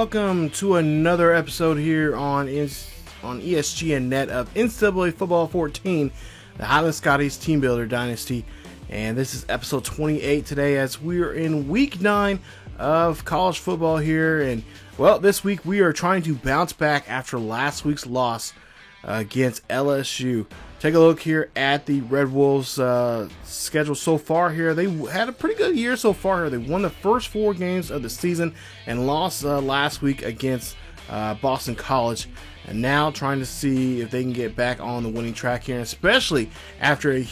welcome to another episode here on ESGN Net of NCAA Football 14, the Highland Scotties Team Builder Dynasty. And this is episode 28 today as we are in week 9 of college football here. And, well, this week we are trying to bounce back after last week's loss against LSU. Take a look here at the Red Wolves' schedule so far here. They had a pretty good year so far here. They won the first 4 games of the season and lost last week against Boston College. And now trying to see if they can get back on the winning track here, especially after a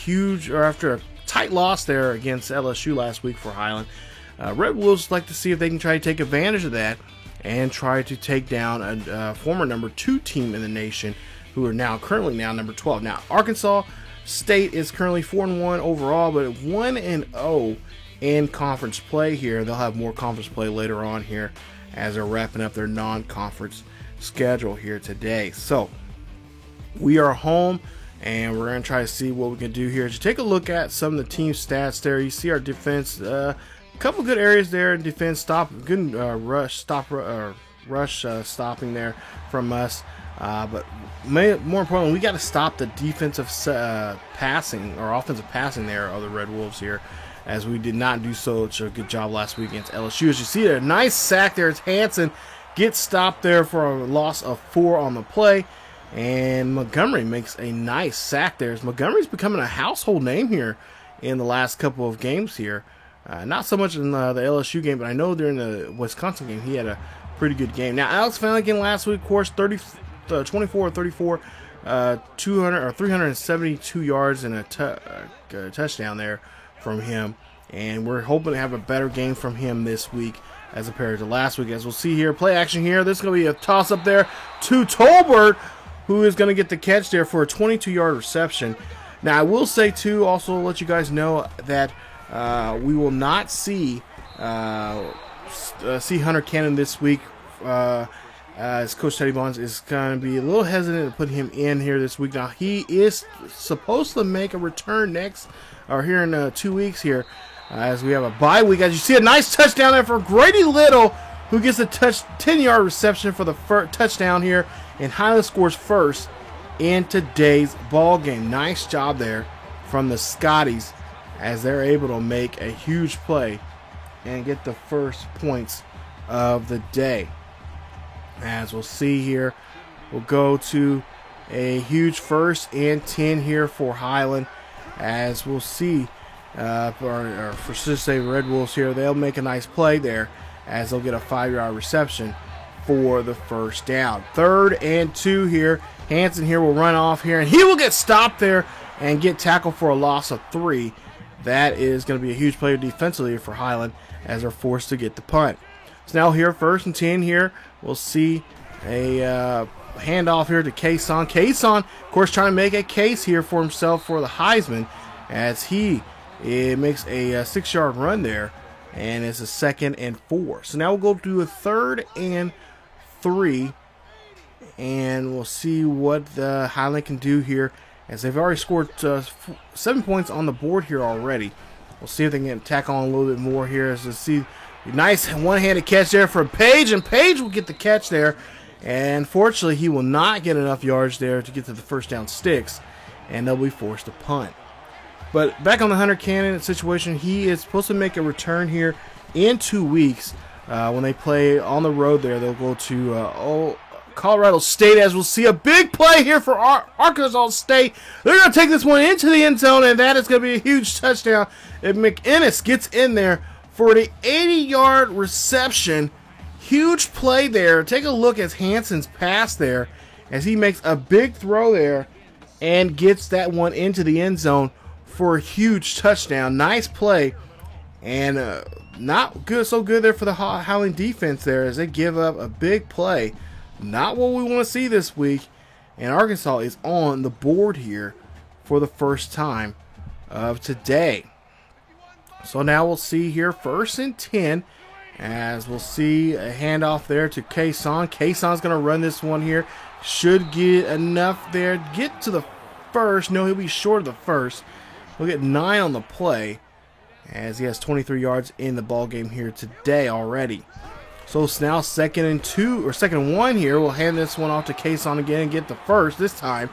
tight loss there against LSU last week for Highland. Red Wolves like to see if they can try to take advantage of that and try to take down a former number 2 team in the nation, who are currently number 12. Now, Arkansas State is currently 4-1 overall, but 1-0 in conference play here. They'll have more conference play later on here as they're wrapping up their non-conference schedule here today. So, we are home, and we're going to try to see what we can do here. To take a look at some of the team stats there, you see our defense, a couple good areas there in defense, good rush stopping there from us. But more importantly, we got to stop the defensive passing or offensive passing there of the Red Wolves here, as we did not do such a good job last week against LSU. As you see there, nice sack there. It's Hanson gets stopped there for a loss of 4 on the play, and Montgomery makes a nice sack there. As Montgomery's becoming a household name here in the last couple of games here. Not so much in the LSU game, but I know during the Wisconsin game he had a pretty good game. Now, Alex Flanagan last week, of course, 24-34, 372 yards and a touchdown there from him. And we're hoping to have a better game from him this week as compared to last week. As we'll see here, play action here. This is going to be a toss-up there to Tolbert, who is going to get the catch there for a 22-yard reception. Now, I will say, too, also let you guys know that we will not see Hunter Cannon this week. As Coach Teddy Bonds is going to be a little hesitant to put him in here this week. Now, he is supposed to make a return here in 2 weeks here, as we have a bye week. As you see, a nice touchdown there for Grady Little, who gets a 10-yard reception for the touchdown here, and Highland scores first in today's ball game. Nice job there from the Scotties, as they're able to make a huge play and get the first points of the day. As we'll see here, we'll go to a huge 1st and 10 here for Highland. As we'll see, for Red Wolves here, they'll make a nice play there, as they'll get a 5-yard reception for the first down. 3rd and 2 here. Hanson here will run off here, and he will get stopped there and get tackled for a loss of 3. That is going to be a huge play defensively for Highland, as they're forced to get the punt. So now here, 1st and 10 here, we'll see a handoff here to Kason. Kason, of course, trying to make a case here for himself for the Heisman, as he makes a 6-yard run there, and it's a 2nd and 4. So now we'll go to a 3rd and 3, and we'll see what the Highland can do here, as they've already scored 7 points on the board here already. We'll see if they can tack on a little bit more here, as we see nice one-handed catch there for Page, and Page will get the catch there. And fortunately, he will not get enough yards there to get to the first down sticks, and they'll be forced to punt. But back on the Hunter Cannon situation, he is supposed to make a return here in 2 weeks. When they play on the road there, they'll go to Colorado State, as we'll see a big play here for Arkansas State. They're going to take this one into the end zone, and that is going to be a huge touchdown. And McInnes gets in there for the 80-yard reception. Huge play there. Take a look at Hanson's pass there, as he makes a big throw there and gets that one into the end zone for a huge touchdown. Nice play, and not good, so good there for the Highland defense there, as they give up a big play. Not what we want to see this week, and Arkansas is on the board here for the first time of today. So now we'll see here 1st and 10, as we'll see a handoff there to Kason. Kason's going to run this one here. Should get enough there. Get to the 1st. No, he'll be short of the 1st. We'll get 9 on the play, as he has 23 yards in the ball game here today already. So it's now 2nd and 2, or 2nd and 1 here. We'll hand this one off to Kason again and get the first this time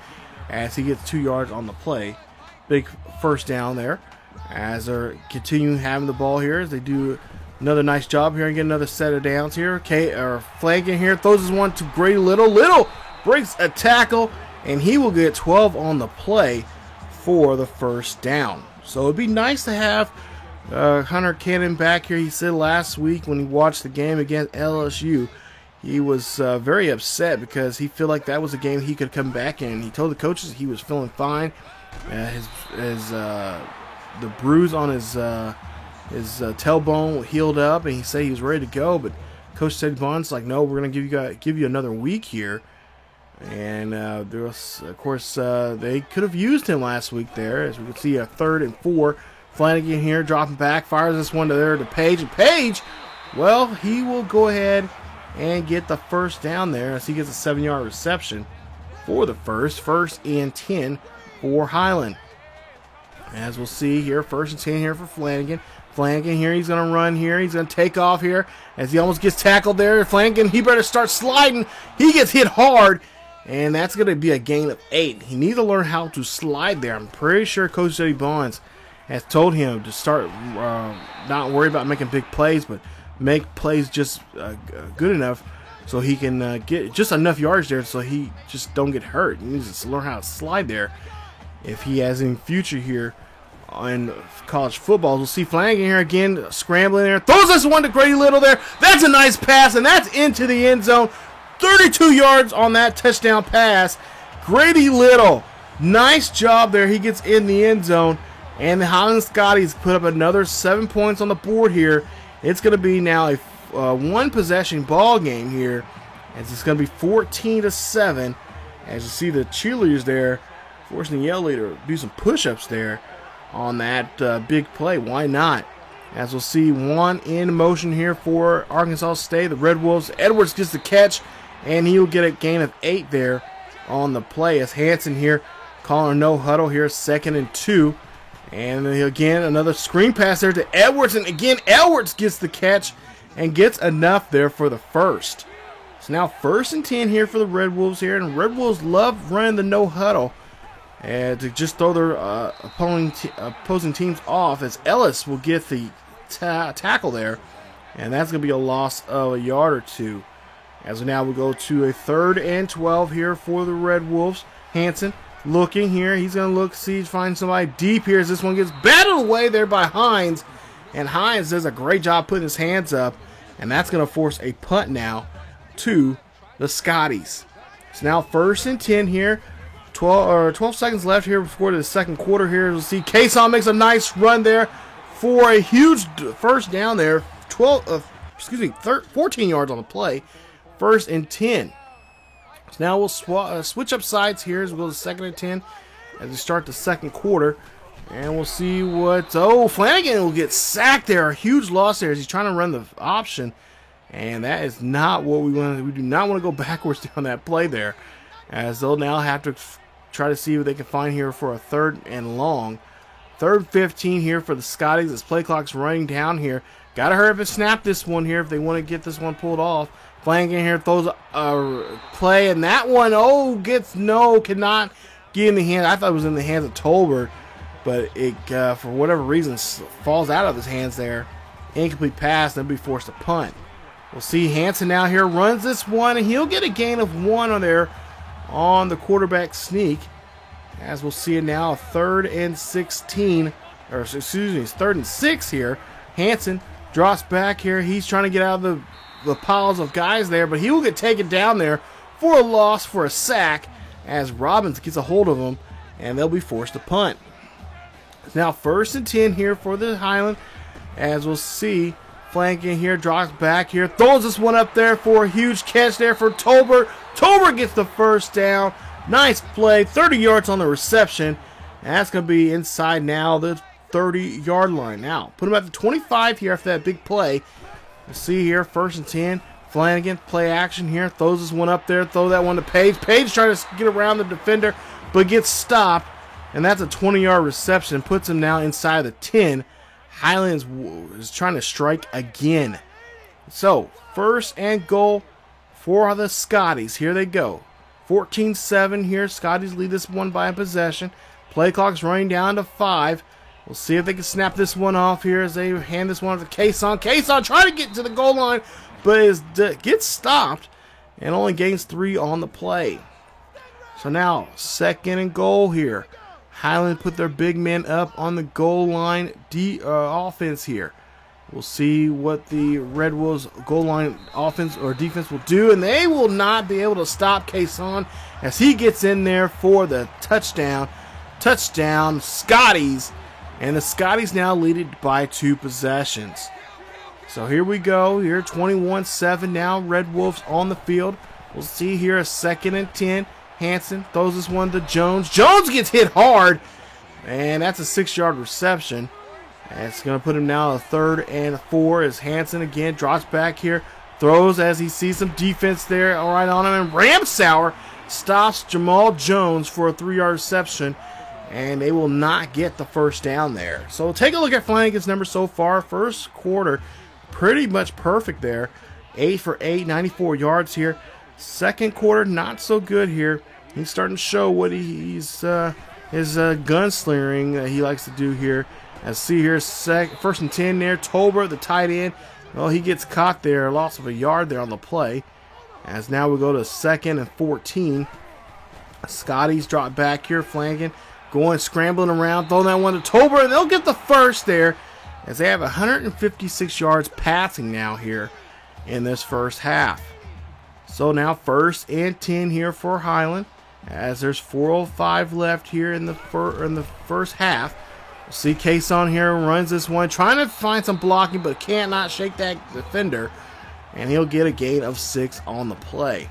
as he gets 2 yards on the play. Big first down there as they're continuing having the ball here as they do another nice job here and get another set of downs here. Flanagan here throws this one to Grady Little. Little breaks a tackle and he will get 12 on the play for the first down. So it'd be nice to have Hunter Cannon back here. He said last week when he watched the game against LSU, he was very upset because he felt like that was a game he could come back in. He told the coaches he was feeling fine. The bruise on his tailbone healed up, and he said he was ready to go. But Coach Teddy Bonds like, no, we're gonna give you another week here. And there was, of course, they could have used him last week there, as we can see a 3rd and 4. Flanagan here, dropping back, fires this one to Page. And Page, well, he will go ahead and get the first down there as he gets a 7-yard reception for the first and 10 for Highland. As we'll see here, 1st and 10 here for Flanagan. Flanagan here, he's going to run here. He's going to take off here as he almost gets tackled there. Flanagan, he better start sliding. He gets hit hard, and that's going to be a gain of 8. He needs to learn how to slide there. I'm pretty sure Coach Teddy Bonds has told him to start not worry about making big plays, but make plays just good enough so he can get just enough yards there so he just don't get hurt. He needs to learn how to slide there if he has any future here in college football. We'll see Flanagan here again, scrambling there. Throws this one to Grady Little there. That's a nice pass, and that's into the end zone. 32 yards on that touchdown pass. Grady Little, nice job there. He gets in the end zone. And the Highland Scotties put up another 7 points on the board here. It's going to be now a one-possession ball game here, as it's going to be 14-7. As you see the cheerleaders there, forcing the yell leader to do some push-ups there on that big play. Why not? As we'll see, one in motion here for Arkansas State, the Red Wolves. Edwards gets the catch, and he'll get a gain of 8 there on the play. As Hanson here calling a no huddle here, 2nd and 2. And again, another screen pass there to Edwards. And again, Edwards gets the catch and gets enough there for the first. So now 1st and 10 here for the Red Wolves here. And Red Wolves love running the no huddle and to just throw their opposing teams off, as Ellis will get the tackle there. And that's going to be a loss of a yard or 2. As now we go to a 3rd and 12 here for the Red Wolves. Hanson looking here. He's going to look, see, find somebody deep here as this one gets batted away there by Hines. And Hines does a great job putting his hands up. And that's going to force a punt now to the Scotties. It's now 1st and 10 here. 12 seconds left here before the second quarter here. We'll see Kason makes a nice run there for a huge first down there. 14 yards on the play. 1st and 10. So now we'll switch up sides here as we go to 2nd and 10 as we start the second quarter. And we'll see what... Oh, Flanagan will get sacked there. A huge loss there as he's trying to run the option. And that is not what we want. We do not want to go backwards down that play there, as they'll now have to try to see what they can find here for a 3rd and long. 3rd 15 here for the Scotties as play clock's running down here. Got to hurry up and snap this one here if they want to get this one pulled off. Flanagan here throws a play, and that one, cannot get in the hand. I thought it was in the hands of Tolbert, but it, for whatever reason, falls out of his hands there. Incomplete pass, and they'll be forced to punt. We'll see Hanson now here runs this one, and he'll get a gain of 1 on there on the quarterback sneak. As we'll see it now, 3rd and 16, or excuse me, it's 3rd and 6 here. Hanson drops back here. He's trying to get out of the piles of guys there, but he will get taken down there for a loss, for a sack, as Robbins gets a hold of him, and they'll be forced to punt. It's now 1st and 10 here for the Highland, as we'll see Flanagan here drops back here, throws this one up there for a huge catch there for Tolbert. Tolbert gets the first down. Nice play, 30 yards on the reception. And that's going to be inside now the 30-yard line. Now, put him at the 25 here after that big play. Let's see here, 1st and 10. Flanagan, play action here, throws this one up there, throw that one to Page. Page trying to get around the defender, but gets stopped. And that's a 20-yard reception, puts him now inside the 10. Highlands is trying to strike again. So, first and goal for the Scotties. Here they go. 14-7 here. Scotties lead this one by a possession. Play clock's running down to 5. We'll see if they can snap this one off here as they hand this one to Kason. Kason trying to get to the goal line, but gets stopped and only gains 3 on the play. So now, second and goal here. Highland put their big men up on the goal line offense here. We'll see what the Red Wolves goal line offense or defense will do, and they will not be able to stop Kason as he gets in there for the touchdown. Touchdown, Scotties. And the Scotties now lead it by 2 possessions. So here we go. Here, 21-7 now. Red Wolves on the field. We'll see here a 2nd and 10. Hanson throws this one to Jones. Jones gets hit hard. And that's a 6-yard reception. And it's going to put him now a 3rd and 4 as Hanson again drops back here. Throws as he sees some defense there all right on him. And Ramsauer stops Jamal Jones for a 3-yard reception. And they will not get the first down there. So take a look at Flanagan's numbers so far. First quarter, pretty much perfect there. 8 for 8, 94 yards here. Second quarter, not so good here. He's starting to show what his gunslinging that he likes to do here. As see here, 1st and 10 there. Tolbert, the tight end. Well, he gets caught there. Loss of a yard there on the play. As now we go to 2nd and 14. Scotties drop back here. Flanagan going, scrambling around, throwing that one to Tolbert, and they'll get the first there as they have 156 yards passing now here in this first half. So now 1st and 10 here for Highland as there's 4:05 left here in the first half. We'll see Kason here runs this one, trying to find some blocking, but can't not shake that defender, and he'll get a gain of 6 on the play.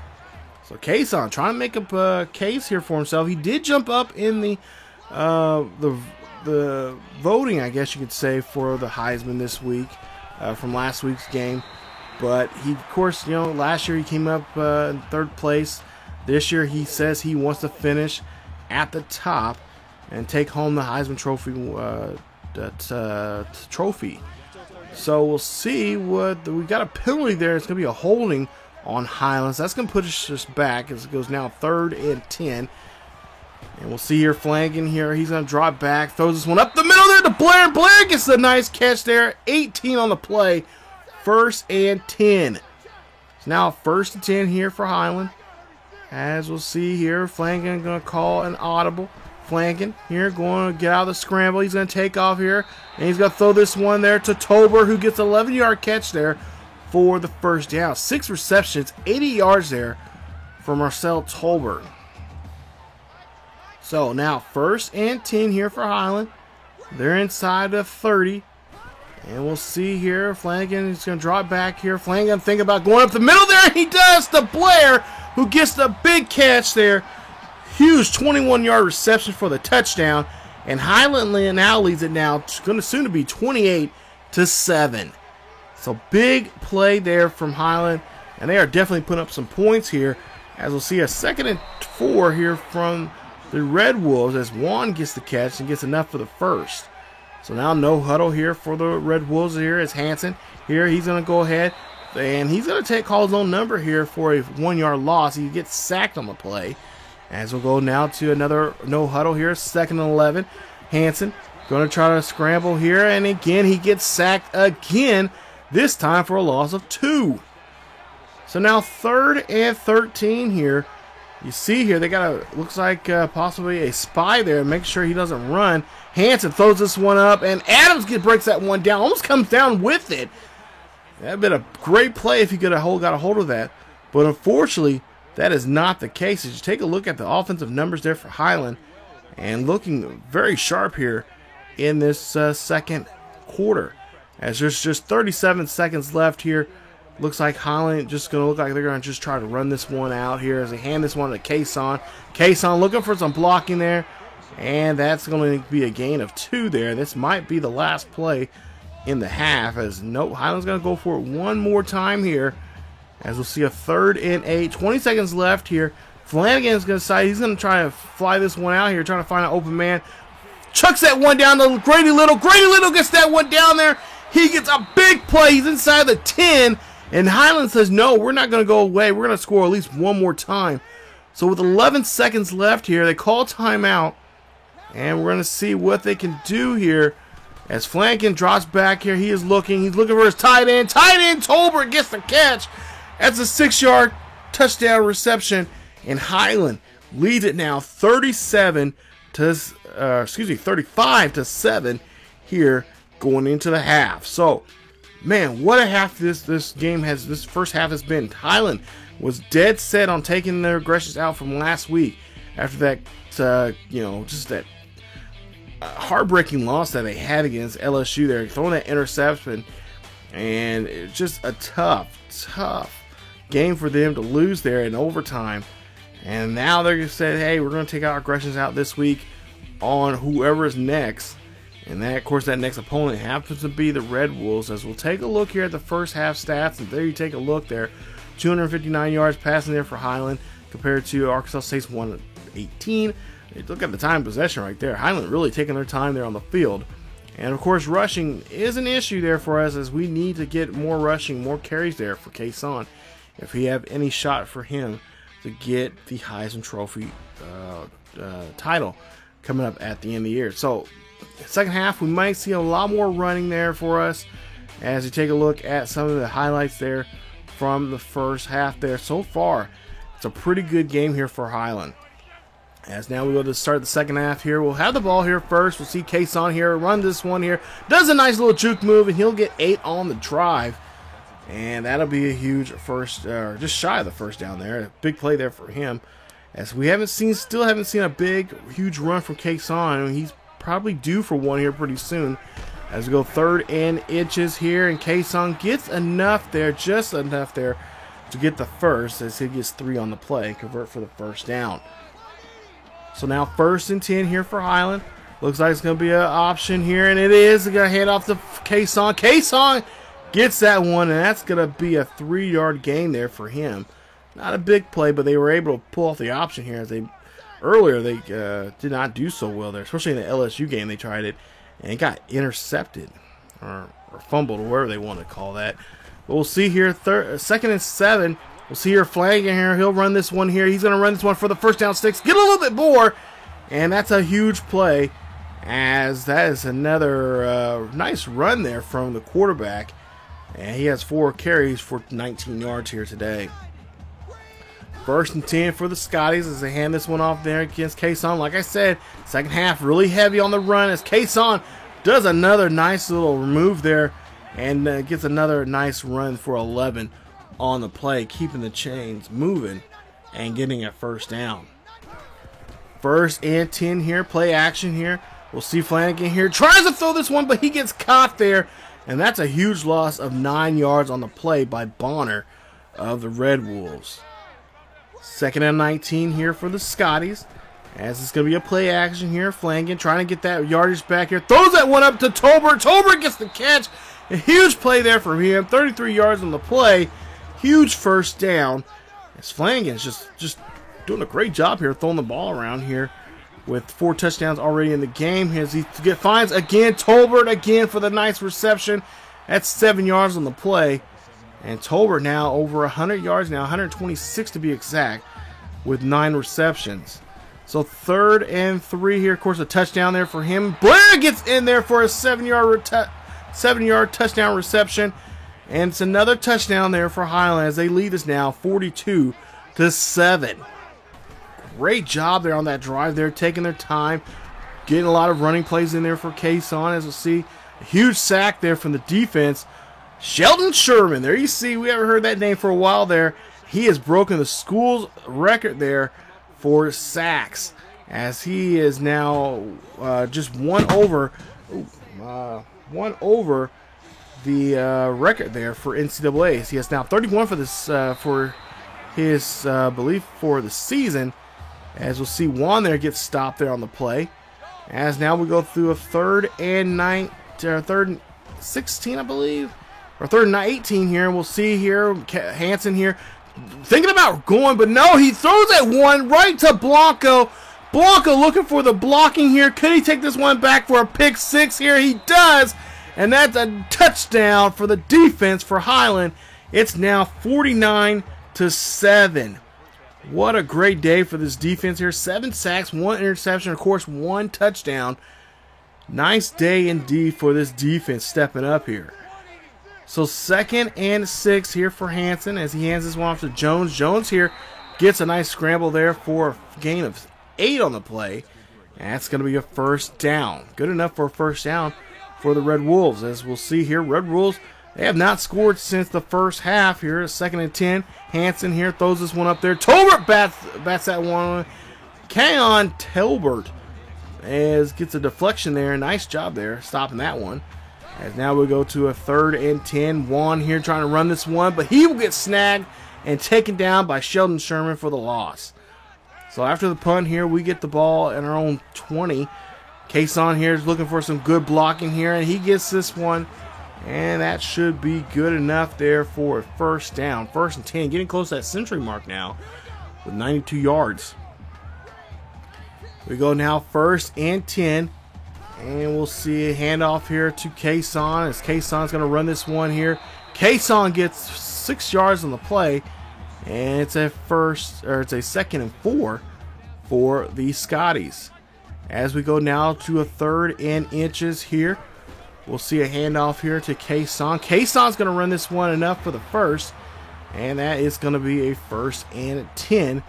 So Kason trying to make up a case here for himself. He did jump up in the voting, I guess you could say, for the Heisman this week from last week's game. But he, of course, last year he came up in 3rd place. This year he says he wants to finish at the top and take home the Heisman trophy. So we'll see what we got a penalty there. It's going to be a holding on Highlands. That's going to push us back as it goes now 3rd and 10. And we'll see here Flanagan here. He's going to drop back. Throws this one up the middle there to Blair. Blair gets a nice catch there. 18 on the play. 1st and 10. It's now 1st and 10 here for Highland. As we'll see here, Flanagan going to call an audible. Flanagan here going to get out of the scramble. He's going to take off here. And he's going to throw this one there to Tolbert, who gets an 11-yard catch there for the first down. 6 receptions, 80 yards there for Marcel Tolbert. So now 1st and 10 here for Highland. They're inside of 30. And we'll see here. Flanagan is going to drop back here. Flanagan think about going up the middle there. He does to Blair, who gets the big catch there. Huge 21-yard reception for the touchdown. And Highland now leads it now. It's going to soon to be 28-7. So big play there from Highland. And they are definitely putting up some points here. As we'll see a 2nd and 4 here from the Red Wolves as Juan gets the catch and gets enough for the first. So now no huddle here for the Red Wolves here as Hanson. Here he's going to go ahead and he's going to call his own number here for a 1-yard loss. He gets sacked on the play. As we'll go now to another no huddle here, 2nd and 11. Hanson going to try to scramble here, and again he gets sacked again, this time for a loss of 2. So now 3rd and 13 here. You see here, they got a, looks like possibly a spy there. Make sure he doesn't run. Hanson throws this one up, and Adams breaks that one down. Almost comes down with it. That would have been a great play if he could have got a hold of that. But unfortunately, that is not the case. As you take a look at the offensive numbers there for Highland, and looking very sharp here in this second quarter. As there's just 37 seconds left here. Looks like Highland just going to look like they're going to just try to run this one out here as they hand this one to Kason. Kason looking for some blocking there. And that's going to be a gain of 2 there. This might be the last play in the half. As Highland's going to go for it one more time here. As we'll see a 3rd and 8. 20 seconds left here. Flanagan's going to decide he's going to try to fly this one out here. Trying to find an open man. Chucks that one down to Grady Little. Grady Little gets that one down there. He gets a big play. He's inside the 10. And Highland says, no, we're not going to go away. We're going to score at least one more time. So with 11 seconds left here, they call timeout. And we're going to see what they can do here. As Flanagan drops back here, he is looking. He's looking for his tight end. Tight end Tolbert gets the catch. That's a 6-yard touchdown reception. And Highland leads it now 35 to 7 here going into the half. So, man, what a half this first half has been. Highland was dead set on taking their aggressions out from last week after that, just that heartbreaking loss that they had against LSU there, throwing that interception, and it's just a tough game for them to lose there in overtime. And now they're going to say, hey, we're going to take our aggressions out this week on whoever is next. And that, of course, that next opponent happens to be the Red Wolves. As we'll take a look here at the first half stats, and there you take a look there. 259 yards passing there for Highland compared to Arkansas State's 118. Look at the time possession right there. Highland really taking their time there on the field. And, of course, rushing is an issue there for us, as we need to get more rushing, more carries there for Kason if we have any shot for him to get the Heisman Trophy title coming up at the end of the year. So, second half, we might see a lot more running there for us as you take a look at some of the highlights there from the first half there. So far, it's a pretty good game here for Highland. As now we go to start the second half here. We'll have the ball here first. We'll see Kason here run this one here. Does a nice little juke move, and he'll get 8 on the drive. And that'll be a huge first, just shy of the first down there. A big play there for him. As we still haven't seen a big, huge run from Kason. I mean, he's probably due for one here pretty soon. As we go 3rd and inches here, and Kason gets enough there, just enough there to get the first, as he gets 3 on the play, convert for the first down. So now 1st and 10 here for Highland. Looks like it's going to be an option here, and it is. They're going to hand off to Kason. Kason gets that one, and that's going to be a 3-yard gain there for him. Not a big play, but they were able to pull off the option here. As earlier they did not do so well there, especially in the LSU game. They tried it, and it got intercepted or fumbled, or whatever they want to call that. But we'll see here, 2nd and 7. We'll see here Flanagan here. He'll run this one here. He's going to run this one for the first down sticks. Get a little bit more, and that's a huge play, as that is another nice run there from the quarterback. And he has 4 carries for 19 yards here today. 1st and 10 for the Scotties as they hand this one off there against Kason. Like I said, second half really heavy on the run as Kason does another nice little move there and gets another nice run for 11 on the play, keeping the chains moving and getting a first down. 1st and 10 here, play action here. We'll see Flanagan here. Tries to throw this one, but he gets caught there. And that's a huge loss of 9 yards on the play by Bonner of the Red Wolves. 2nd and 19 here for the Scotties. As it's going to be a play action here. Flanagan trying to get that yardage back here. Throws that one up to Tolbert. Tolbert gets the catch. A huge play there for him. 33 yards on the play. Huge first down. As Flanagan's just doing a great job here throwing the ball around here with 4 touchdowns already in the game. As he finds again Tolbert again for the nice reception. That's 7 yards on the play. And Tolbert now over 100 yards now, 126 to be exact, with 9 receptions. So 3rd and 3 here. Of course, a touchdown there for him. Blair gets in there for a 7-yard touchdown reception. And it's another touchdown there for Highland as they lead us now 42-7. Great job there on that drive there, taking their time, getting a lot of running plays in there for Kason. As we'll see, a huge sack there from the defense. Sheldon Sherman, there you see, we haven't heard that name for a while there. He has broken the school's record there for sacks, as he is now just one over the record there for NCAA. He has now 31 for this for his belief for the season. As we'll see, Juan there gets stopped there on the play. As now we go through a 3rd and 16, I believe, or 3rd and 18 here. And we'll see here Hansen here thinking about going, but no, he throws that one right to Blanco. Blanco looking for the blocking here. Could he take this one back for a pick 6 here? He does, and that's a touchdown for the defense for Highland. It's now 49-7. What a great day for this defense here. 7 sacks, 1 interception, of course, 1 touchdown. Nice day indeed for this defense stepping up here. So 2nd and 6 here for Hansen as he hands this one off to Jones. Jones here gets a nice scramble there for a gain of 8 on the play. And that's going to be a first down. Good enough for a first down for the Red Wolves. As we'll see here, Red Wolves, they have not scored since the first half here. 2nd and 10. Hansen here throws this one up there. Tolbert bats that one. Keon Tolbert gets a deflection there. Nice job there stopping that one. As now we go to a 3rd and 10. Juan here trying to run this one, but he will get snagged and taken down by Sheldon Sherman for the loss. So after the punt here, we get the ball at our own 20. Kason here is looking for some good blocking here, and he gets this one, and that should be good enough there for a first down. 1st and 10, getting close to that century mark now with 92 yards. We go now 1st and 10. And we'll see a handoff here to Kason as Kason's going to run this one here. Kason gets 6 yards on the play, and it's a 2nd and 4 for the Scotties. As we go now to a 3rd and inches here, we'll see a handoff here to Kason. Kason's going to run this one enough for the first, and that is going to be a 1st and 10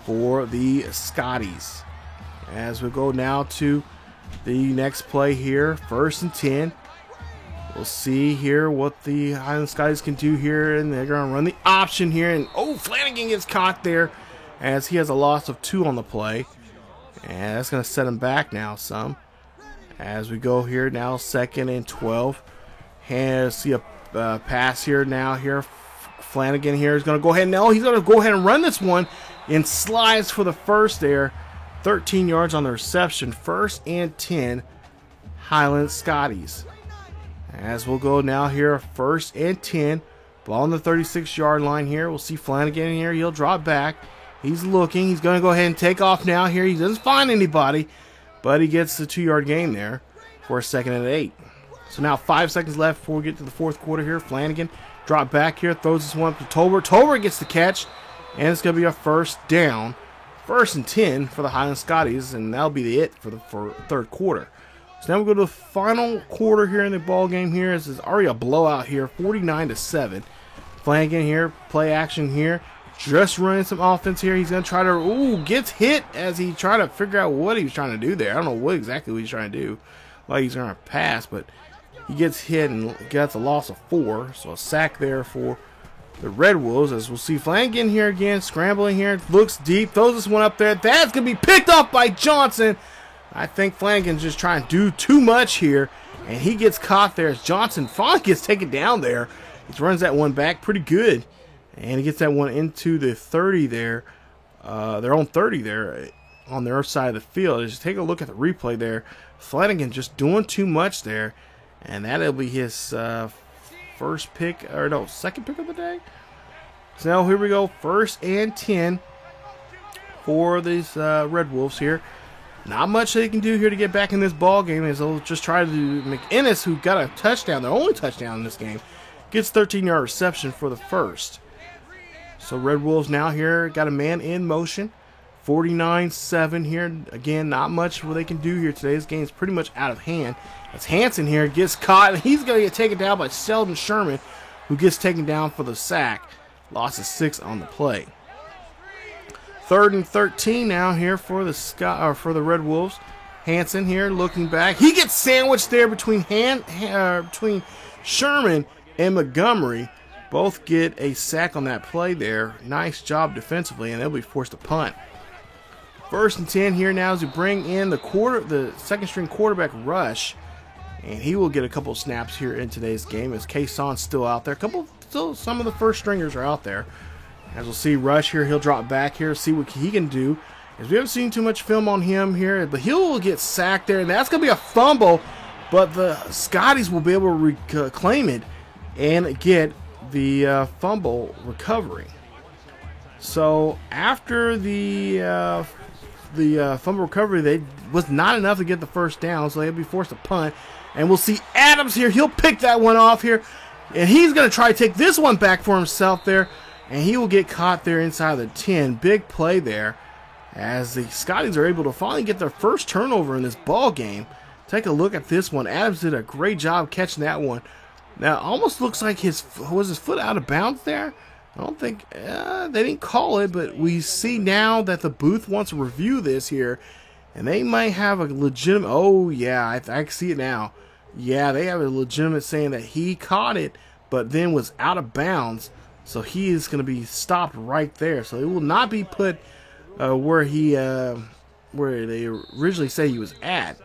for the Scotties. As we go now to the next play here, 1st and 10. We'll see here what the Highland Scotties can do here, and they're going to run the option here. And Flanagan gets caught there as he has a loss of 2 on the play, and that's going to set him back now some. As we go here now, 2nd and 12. And see a pass here now. Here, Flanagan here is going to go ahead. Now he's going to go ahead and run this one and slides for the first there. 13 yards on the reception. 1st and 10, Highland Scotties. As we'll go now here, 1st and 10. Ball on the 36-yard line here. We'll see Flanagan here. He'll drop back. He's looking. He's going to go ahead and take off now here. He doesn't find anybody, but he gets the 2-yard gain there for a 2nd and 8. So now 5 seconds left before we get to the 4th quarter here. Flanagan drop back here. Throws this one up to Tolbert. Tolbert gets the catch, and it's going to be a first down. 1st and 10 for the Highland Scotties, and that'll be it for the 3rd quarter. So now we go to the final quarter here in the ball game here. This is already a blowout here, 49-7. Flanagan here, play action here, just running some offense here. He's going to try to, gets hit as he tried to figure out what he was trying to do there. I don't know what exactly he's trying to do. Like he's going to pass, but he gets hit and gets a loss of 4. So a sack there for the Red Wolves, as we'll see Flanagan here again, scrambling here, looks deep, throws this one up there. That's going to be picked up by Johnson. I think Flanagan's just trying to do too much here, and he gets caught there as Johnson finally gets taken down there. He runs that one back pretty good, and he gets that one into the 30 there, their own 30 there on their side of the field. Just take a look at the replay there. Flanagan just doing too much there, and that'll be his second pick of the day. So now here we go, 1st and 10 for these Red Wolves here. Not much they can do here to get back in this ball game, as they'll just try to do. McInnes, who got a touchdown, their only touchdown in this game, gets 13-yard reception for the first. So Red Wolves now here got a man in motion. 49-7 here. Again, not much what they can do here today. This game's pretty much out of hand. As Hansen here gets caught, and he's going to get taken down by Sheldon Sherman, who gets taken down for the sack. Loss of 6 on the play. 3rd and 13 now here for the Red Wolves. Hansen here looking back. He gets sandwiched there between Sherman and Montgomery. Both get a sack on that play there. Nice job defensively, and they'll be forced to punt. 1st and 10 here now as we bring in the second-string quarterback Rush, and he will get a couple snaps here in today's game as Kason's still out there. Some of the first stringers are out there. As we'll see Rush here, he'll drop back here, see what he can do. As we haven't seen too much film on him here, but he'll get sacked there, and that's going to be a fumble, but the Scotties will be able to reclaim it and get the fumble recovery. So after the fumble recovery, they was not enough to get the first down, so they'll be forced to punt. And we'll see Adams here. He'll pick that one off here. And he's going to try to take this one back for himself there. And he will get caught there inside the 10. Big play there as the Scotties are able to finally get their first turnover in this ball game. Take a look at this one. Adams did a great job catching that one. Now, it almost looks like his foot out of bounds there? I don't think, they didn't call it, but we see now that the booth wants to review this here. And they might have a legitimate, oh yeah, I see it now. Yeah, they have a legitimate saying that he caught it, but then was out of bounds. So he is going to be stopped right there. So it will not be put where they originally say he was at.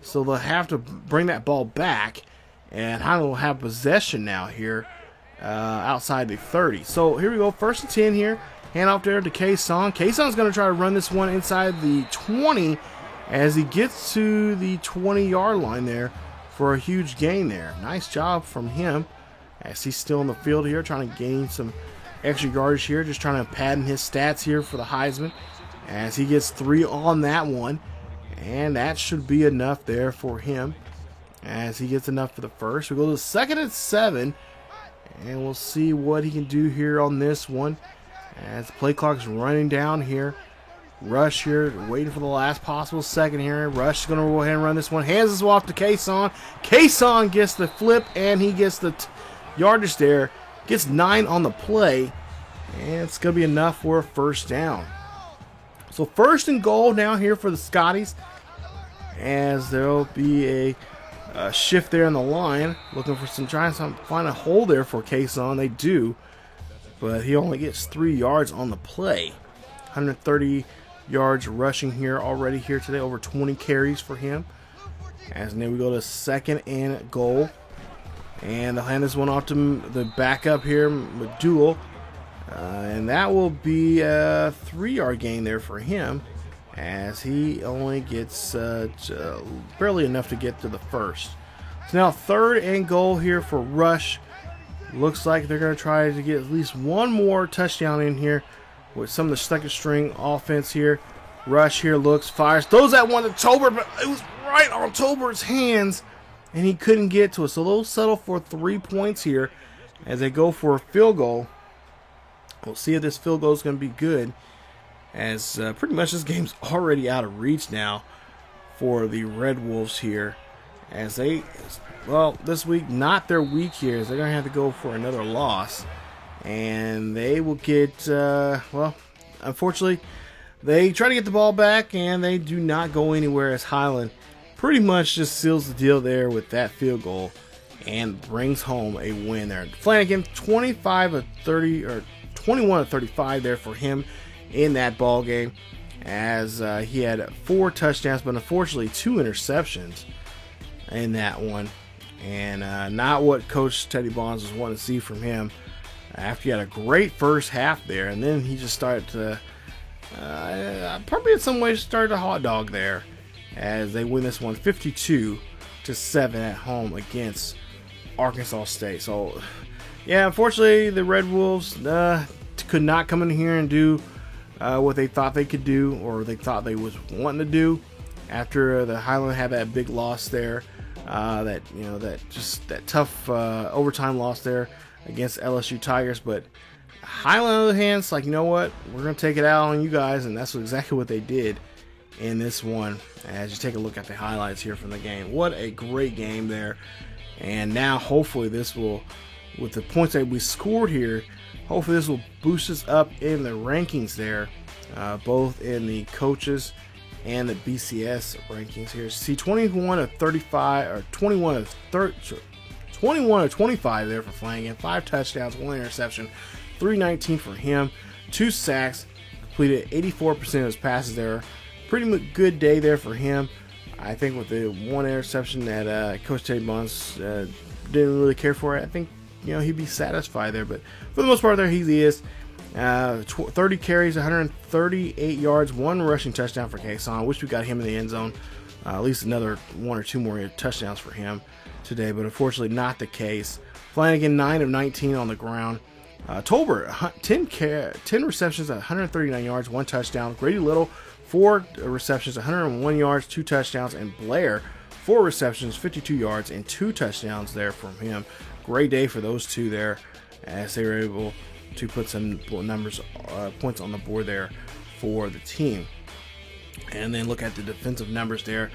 So they'll have to bring that ball back, and Highland will have possession now here outside the 30. So here we go, 1st and 10 here. Hand off there to Kason. Kason's going to try to run this one inside the 20 as he gets to the 20-yard line there for a huge gain there. Nice job from him as he's still in the field here, trying to gain some extra yardage here, just trying to pad in his stats here for the Heisman as he gets 3 on that one. And that should be enough there for him as he gets enough for the first. We go to 2nd and 7, and we'll see what he can do here on this one as the play clock's running down here. Rush here, waiting for the last possible second here. Rush is going to go ahead and run this one. Hands this off to Kason. Kason gets the flip, and he gets the yardage there. Gets 9 on the play, and it's going to be enough for a first down. So 1st and goal now here for the Scotties, as there will be a shift there in the line, looking for trying to find a hole there for Kason. They do, but he only gets 3 yards on the play. 130 yards rushing here already here today, over 20 carries for him. As then we go to 2nd and goal, and they'll hand this one off to the backup here, Madul. And that will be a 3-yard gain there for him, as he only gets barely enough to get to the first. So now 3rd and goal here for Rush. Looks like they're going to try to get at least one more touchdown in here with some of the second string offense here. Rush here looks, fires, throws that one to Tolbert, but it was right on Tolbert's hands, and he couldn't get to it. So they'll settle for 3 points here as they go for a field goal. We'll see if this field goal is going to be good, as pretty much this game's already out of reach now for the Red Wolves here. As they, well, this week, not their week here, as they're going to have to go for another loss. And they will get, well, unfortunately, they try to get the ball back, and they do not go anywhere, as Highland pretty much just seals the deal there with that field goal and brings home a win there. Flanagan, 25 of 30, or 21 of 35 there for him in that ball game, as he had 4 touchdowns, but unfortunately 2 interceptions in that one, and not what Coach Teddy Bonds was wanting to see from him after he had a great first half there, and then he just started to probably in some ways started a hot dog there as they win this one 52-7 at home against Arkansas State. So yeah, unfortunately, the Red Wolves could not come in here and do what they thought they could do, or they thought they was wanting to do after the Highland had that big loss there. That tough overtime loss there against LSU Tigers. But Highland, on the other hand, it's like, you know what, we're gonna take it out on you guys, and that's exactly what they did in this one. As you take a look at the highlights here from the game, what a great game there. And now hopefully this will, with the points that we scored here, hopefully this will boost us up in the rankings there, both in the coaches and the BCS rankings here. See, 21 of 35, or 21 of 25 there for Flanagan. 5 touchdowns, 1 interception, 319 for him, 2 sacks, completed 84% of his passes there. Pretty good day there for him. I think with the 1 interception that Coach Teddy Bonds didn't really care for it, I think, you know, he'd be satisfied there. But for the most part there, he is. 30 carries, 138 yards, 1 rushing touchdown for Kason. I wish we got him in the end zone. At least another 1 or 2 more touchdowns for him today, but unfortunately not the case. Flanagan, 9 of 19 on the ground. Tolbert, 10 receptions, 139 yards, 1 touchdown. Grady Little, 4 receptions, 101 yards, 2 touchdowns. And Blair, 4 receptions, 52 yards, and 2 touchdowns there from him. Great day for those two there, as they were able to put some points on the board there for the team. And then look at the defensive numbers there.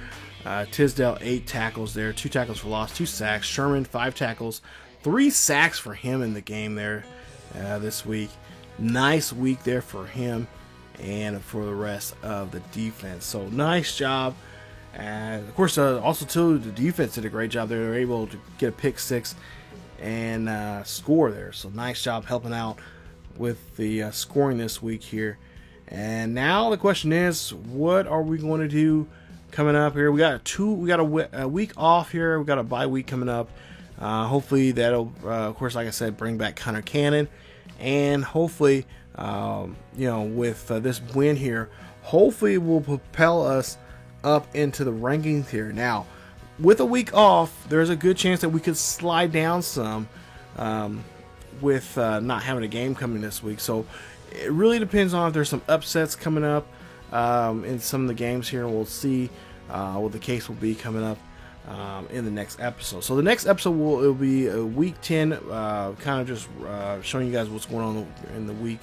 Tisdale, 8 tackles there, 2 tackles for loss, 2 sacks. Sherman, 5 tackles, 3 sacks for him in the game there this week. Nice week there for him and for the rest of the defense. So nice job. And of course, also too, the defense did a great job there. They were able to get a pick 6 and score there. So nice job helping out with the scoring this week here. And now the question is, what are we going to do coming up here? We got a week off here. We got a bye week coming up. Hopefully that'll, of course, like I said, bring back Hunter Cannon, and hopefully, with this win here, hopefully it will propel us up into the rankings here. Now, with a week off, there's a good chance that we could slide down some with not having a game coming this week. So it really depends on if there's some upsets coming up in some of the games here. We'll see what the case will be coming up in the next episode. So the next episode will be week 10, kind of just showing you guys what's going on in the week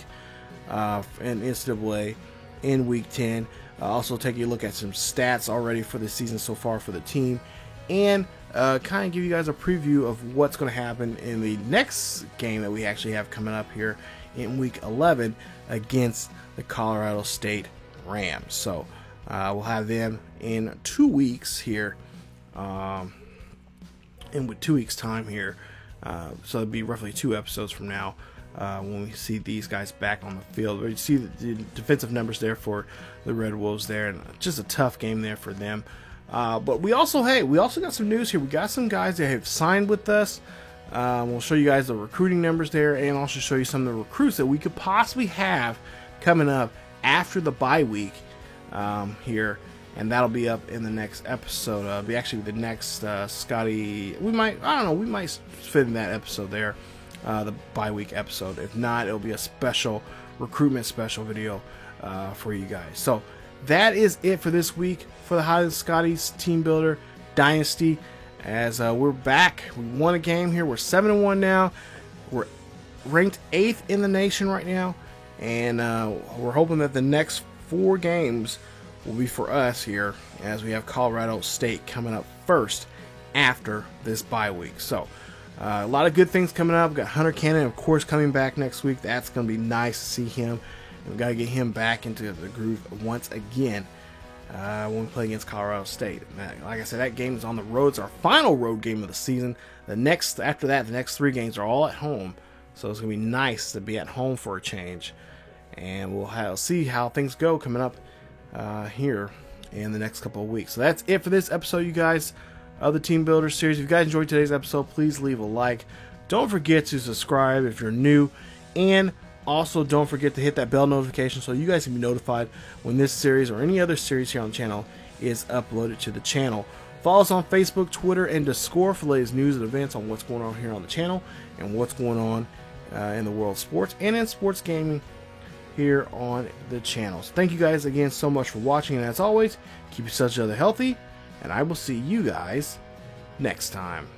in NCAA in week 10. Also taking a look at some stats already for the season so far for the team, and kind of give you guys a preview of what's going to happen in the next game that we actually have coming up here in week 11 against the Colorado State Rams. So we'll have them in 2 weeks here, in 2 weeks time here. So it'll be roughly 2 episodes from now when we see these guys back on the field. You see the defensive numbers there for the Red Wolves there, and just a tough game there for them. But we also got some news here. We got some guys that have signed with us. We'll show you guys the recruiting numbers there, and also show you some of the recruits that we could possibly have coming up after the bye week here, and that'll be up in the next episode. It'll be actually the next Scotty. We might fit in that episode there, the bye week episode. If not, it'll be a special recruitment special video for you guys. So that is it for this week for the Highland Scotty's Team Builder Dynasty. As we're back, we won a game here. We're 7-1 now. We're ranked 8th in the nation right now, and we're hoping that the next 4 games will be for us here, as we have Colorado State coming up first after this bye week. So a lot of good things coming up. We've got Hunter Cannon, of course, coming back next week. That's going to be nice to see him. We've got to get him back into the groove once again when we play against Colorado State. Like I said, that game is on the road. It's our final road game of the season. After that, the next 3 games are all at home. So it's going to be nice to be at home for a change. And we'll see how things go coming up here in the next couple of weeks. So that's it for this episode, you guys, of the Team Builder series. If you guys enjoyed today's episode, please leave a like. Don't forget to subscribe if you're new, and also don't forget to hit that bell notification so you guys can be notified when this series or any other series here on the channel is uploaded to the channel. Follow us on Facebook, Twitter, and Discord for the latest news and events on what's going on here on the channel and what's going on in the world of sports and in sports gaming here on the channel. So thank you guys again so much for watching, and as always, keep yourselves healthy, and I will see you guys next time.